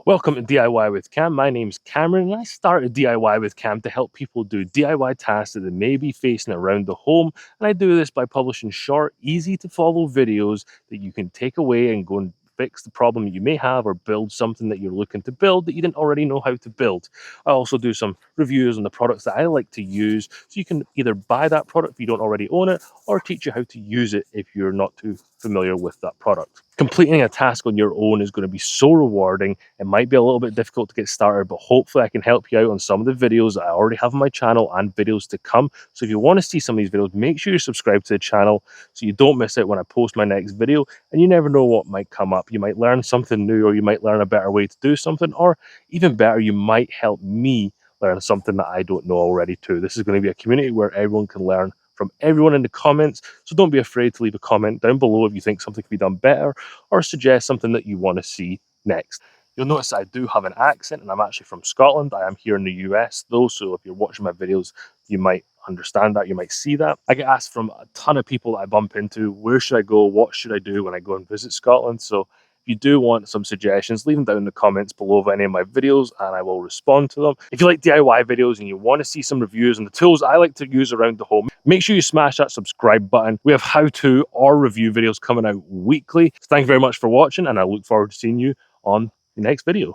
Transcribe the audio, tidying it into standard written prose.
Welcome to DIY with Cam. My name's Cameron and I started DIY with Cam to help people do DIY tasks that they may be facing around the home. And I do this by publishing short, easy to follow videos that you can take away and go and fix the problem you may have or build something that you're looking to build that you didn't already know how to build. I also do some reviews on the products that I like to use so you can either buy that product if you don't already own it or teach you how to use it if you're not too familiar with that product. Completing a task on your own is going to be so rewarding. It might be a little bit difficult to get started, but hopefully I can help you out on some of the videos that I already have on my channel and videos to come. So if you want to see some of these videos, make sure you subscribe to the channel so you don't miss it when I post my next video. And you never know what might come up. You might learn something new, or you might learn a better way to do something, or even better, you might help me learn something that I don't know already too. This is going to be a community where everyone can learn from everyone in the comments. So don't be afraid to leave a comment down below if you think something can be done better or suggest something that you want to see next. You'll notice I do have an accent and I'm actually from Scotland. I am here in the US though, so if you're watching my videos, you might understand that, you might see that. I get asked from a ton of people that I bump into, where should I go, what should I do when I go and visit Scotland? So if you do want some suggestions, leave them down in the comments below of any of my videos and I will respond to them. If you like DIY videos and you want to see some reviews on the tools I like to use around the home, make sure you smash that subscribe button. We have how-to or review videos coming out weekly. So thank you very much for watching and I look forward to seeing you on the next video.